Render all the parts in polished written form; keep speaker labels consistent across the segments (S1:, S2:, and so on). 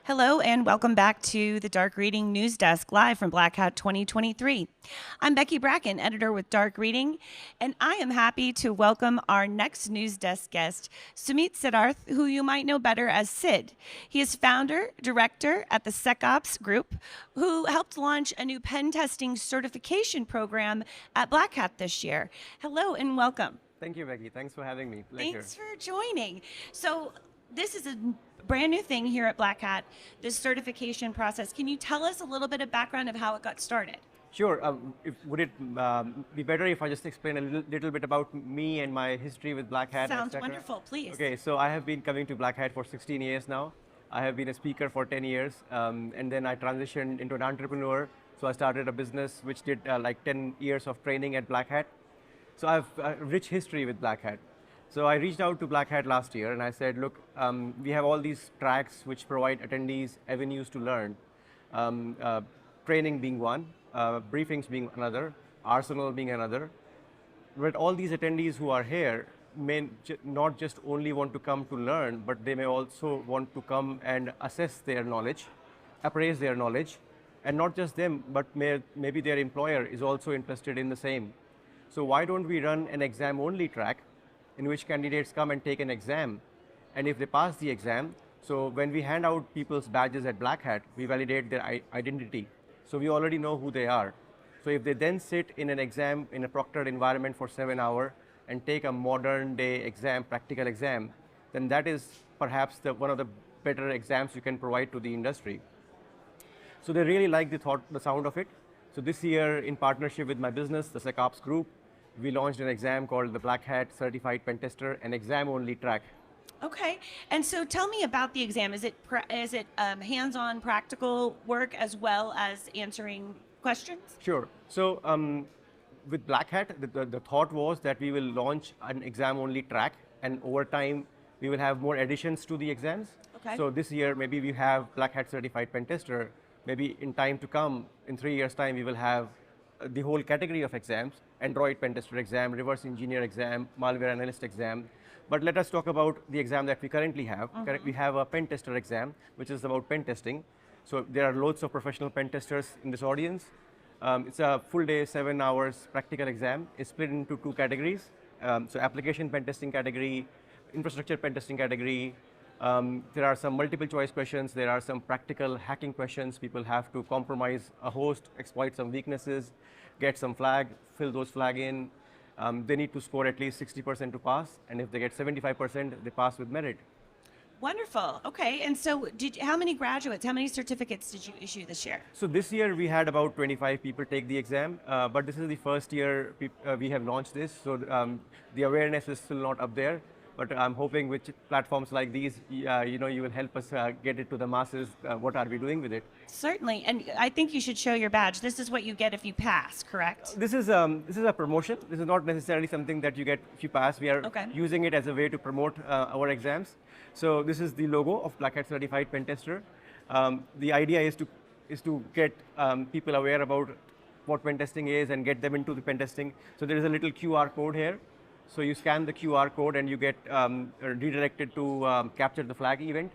S1: Hello and welcome back to the Dark Reading News Desk live from Black Hat 2023. I'm Becky Bracken, editor with Dark Reading, and I am happy to welcome our next News Desk guest, Sumit Siddharth, who you might know better as Sid. He is founder, director at the SecOps group, who helped launch a new pen testing certification program at Black Hat this year. Hello and welcome.
S2: Thank you, Becky. Thanks for having me. Pleasure.
S1: Thanks for joining. So this is a brand new thing here at Black Hat, this certification process. Can you tell us a little bit of background of how it got started?
S2: Sure. Would it be better if I just explain a little bit about me and my history with Black Hat?
S1: Sounds wonderful, please.
S2: Okay, so I have been coming to Black Hat for 16 years now. I have been a speaker for 10 years, and then I transitioned into an entrepreneur. So I started a business which did like 10 years of training at Black Hat. So I have a rich history with Black Hat. So I reached out to Black Hat last year and I said, look, we have all these tracks which provide attendees avenues to learn. Training being one, briefings being another, arsenal being another. But all these attendees who are here may not just only want to come to learn, but they may also want to come and assess their knowledge, appraise their knowledge, and not just them, but maybe their employer is also interested in the same. So why don't we run an exam-only track in which candidates come and take an exam, and if they pass the exam, so when we hand out people's badges at Black Hat, we validate their identity. So we already know who they are. So if they then sit in an exam in a proctored environment for 7 hours and take a modern day exam, practical exam, then that is perhaps one of the better exams you can provide to the industry. So they really like the sound of it. So this year, in partnership with my business, the SecOps group, we launched an exam called the Black Hat Certified Pen Tester, an exam-only track.
S1: Okay, and so tell me about the exam. Is it hands-on practical work as well as answering questions?
S2: Sure. So with Black Hat, the thought was that we will launch an exam-only track, and over time, we will have more additions to the exams.
S1: Okay.
S2: So this year, maybe we have Black Hat Certified Pen Tester. Maybe in time to come, in 3 years' time, we will have the whole category of exams: Android pen tester exam, reverse engineer exam, malware analyst exam. But let us talk about the exam that we currently have. We have a pen tester exam, which is about pen testing. So there are loads of professional pen testers in this audience. It's a full day, 7 hours practical exam. It's split into 2 categories. So application pen testing category, infrastructure pen testing category. There are some multiple choice questions. There are some practical hacking questions. People have to compromise a host, exploit some weaknesses, get some flag, fill those flag in. They need to score at least 60% to pass. And if they get 75%, they pass with merit.
S1: Wonderful. Okay, and so how many graduates, how many certificates did you issue this year?
S2: So this year we had about 25 people take the exam, but this is the first year we have launched this. So the awareness is still not up there. But I'm hoping with platforms like these, you will help us get it to the masses. What are we doing with it?
S1: Certainly, and I think you should show your badge. This is what you get if you pass, correct?
S2: This is a promotion. This is not necessarily something that you get if you pass. We are using it as a way to promote our exams. So this is the logo of Black Hat Certified Pen Tester. The idea is to get people aware about what pen testing is and get them into the pen testing. So there is a little QR code here. So you scan the QR code and you get redirected to capture the flag event.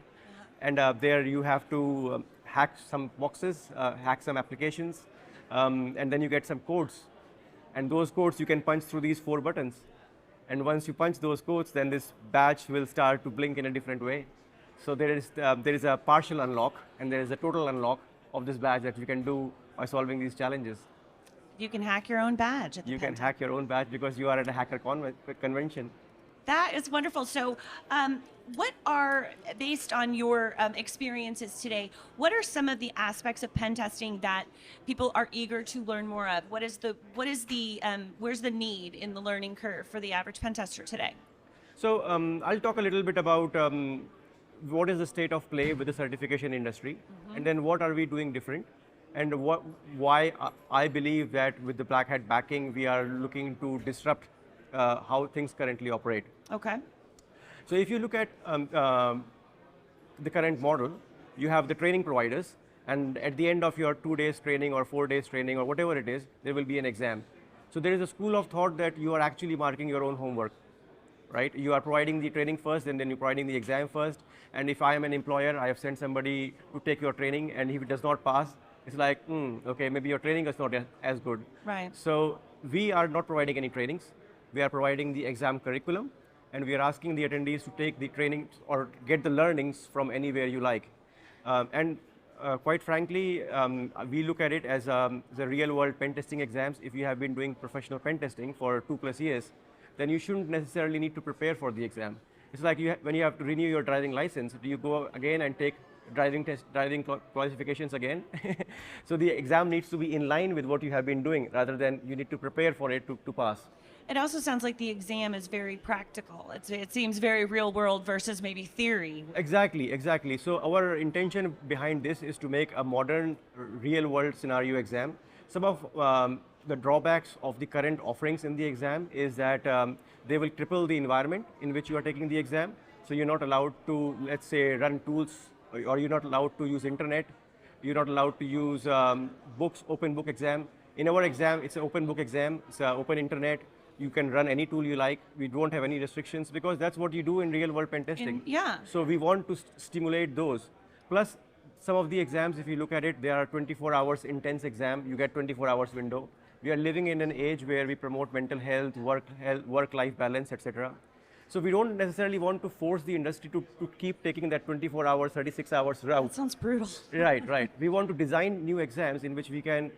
S2: And there you have to hack some boxes, hack some applications, and then you get some codes. And those codes you can punch through these 4 buttons. And once you punch those codes, then this badge will start to blink in a different way. So there is a partial unlock and there is a total unlock of this badge that you can do by solving these challenges.
S1: You can hack your own badge.
S2: You can hack your own badge because you are at a hacker convention.
S1: That is wonderful. So what are, based on your experiences today, what are some of the aspects of pen testing that people are eager to learn more of? Where's the need in the learning curve for the average pen tester today?
S2: So I'll talk a little bit about what is the state of play with the certification industry, and then what are we doing different, and why I believe that with the Black Hat backing, we are looking to disrupt how things currently operate.
S1: Okay.
S2: So if you look at the current model, you have the training providers, and at the end of your 2 days training or 4 days training or whatever it is, there will be an exam. So there is a school of thought that you are actually marking your own homework. right? You are providing the training first, and then you're providing the exam first. And if I am an employer, I have sent somebody to take your training, and if it does not pass, it's like, okay, maybe your training is not as good.
S1: Right.
S2: So we are not providing any trainings. We are providing the exam curriculum, and we are asking the attendees to take the training or get the learnings from anywhere you like. And quite frankly, we look at it as the real-world pen testing exams. If you have been doing professional pen testing for 2+ years, then you shouldn't necessarily need to prepare for the exam. It's like when you have to renew your driving license, do you go again and take driving qualifications again? So the exam needs to be in line with what you have been doing, rather than you need to prepare for it to pass.
S1: It also sounds like the exam is very practical. It seems very real world versus maybe theory.
S2: Exactly, exactly. So our intention behind this is to make a modern, real-world scenario exam. Some of the drawbacks of the current offerings in the exam is that they will cripple the environment in which you are taking the exam. So you're not allowed to, let's say, run tools, or you're not allowed to use internet. You're not allowed to use books, open book exam. In our exam, it's an open book exam. It's open internet. You can run any tool you like. We don't have any restrictions, because that's what you do in real world pen testing.
S1: Yeah.
S2: So we want to stimulate those. Plus, some of the exams, if you look at it, they are 24 hours intense exam. You get 24 hours window. We are living in an age where we promote mental health, work-life balance, etc. So we don't necessarily want to force the industry to keep taking that 24 hours, 36 hours route.
S1: That sounds brutal.
S2: Right, right. We want to design new exams in which we can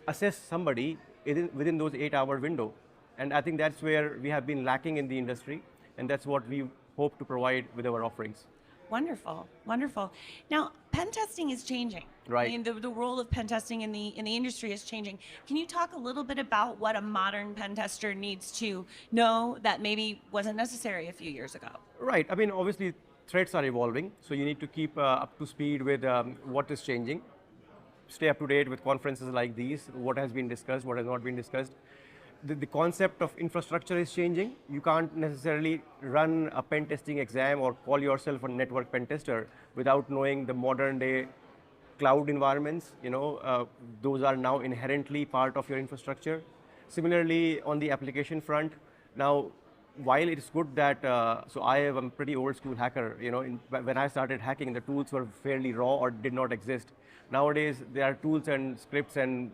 S2: assess somebody within those 8-hour window. And I think that's where we have been lacking in the industry, and that's what we hope to provide with our offerings.
S1: Wonderful, wonderful. Now, pen testing is changing.
S2: Right.
S1: I mean, the role of pen testing in the industry is changing. Can you talk a little bit about what a modern pen tester needs to know that maybe wasn't necessary a few years ago?
S2: Right. I mean, obviously, threats are evolving, so you need to keep up to speed with what is changing. Stay up to date with conferences like these, what has been discussed, what has not been discussed. The concept of infrastructure is changing. You can't necessarily run a pen testing exam or call yourself a network pen tester without knowing the modern day cloud environments. Those are now inherently part of your infrastructure. Similarly, on the application front, now, while it's good that, so I am a pretty old school hacker, when I started hacking, the tools were fairly raw or did not exist. Nowadays, there are tools and scripts and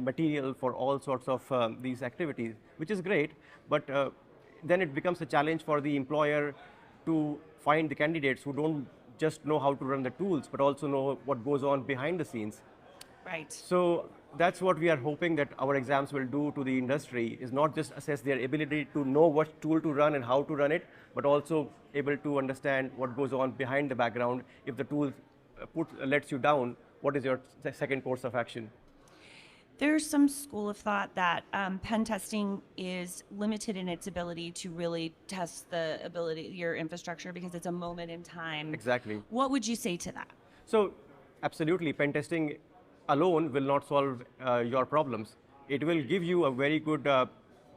S2: material for all sorts of these activities, which is great, but then it becomes a challenge for the employer to find the candidates who don't just know how to run the tools, but also know what goes on behind the scenes.
S1: Right.
S2: So that's what we are hoping that our exams will do to the industry, is not just assess their ability to know what tool to run and how to run it, but also able to understand what goes on behind the background. If the tool lets you down, what is your second course of action?
S1: There's some school of thought that pen testing is limited in its ability to really test your infrastructure, because it's a moment in time.
S2: Exactly.
S1: What would you say to that?
S2: So, absolutely, pen testing alone will not solve your problems. It will give you a very good,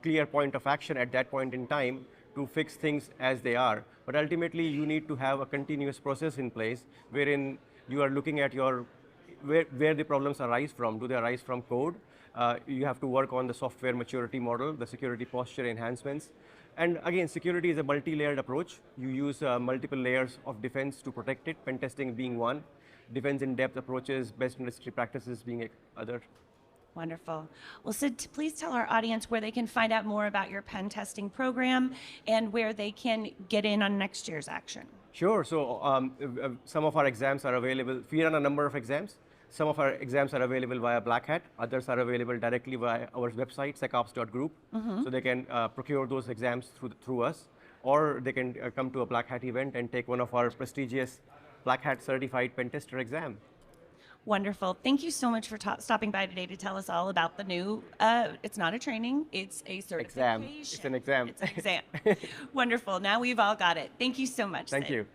S2: clear point of action at that point in time to fix things as they are. But ultimately, you need to have a continuous process in place wherein you are looking at where the problems arise from. Do they arise from code? You have to work on the software maturity model, the security posture enhancements. And again, security is a multi-layered approach. You use multiple layers of defense to protect it, pen testing being one, defense in depth approaches, best industry practices being other.
S1: Wonderful. Well, Sid, please tell our audience where they can find out more about your pen testing program and where they can get in on next year's action.
S2: Sure. So some of our exams are available. We run a number of exams. Some of our exams are available via Black Hat. Others are available directly via our website, secops.group. So they can procure those exams through us, or they can come to a Black Hat event and take one of our prestigious Black Hat certified pen tester exam.
S1: Wonderful. Thank you so much for stopping by today to tell us all about the new, it's not a training, it's a certification.
S2: Exam. It's an exam.
S1: It's an exam. Wonderful. Now we've all got it. Thank you so much,
S2: Thank
S1: Sid.
S2: you.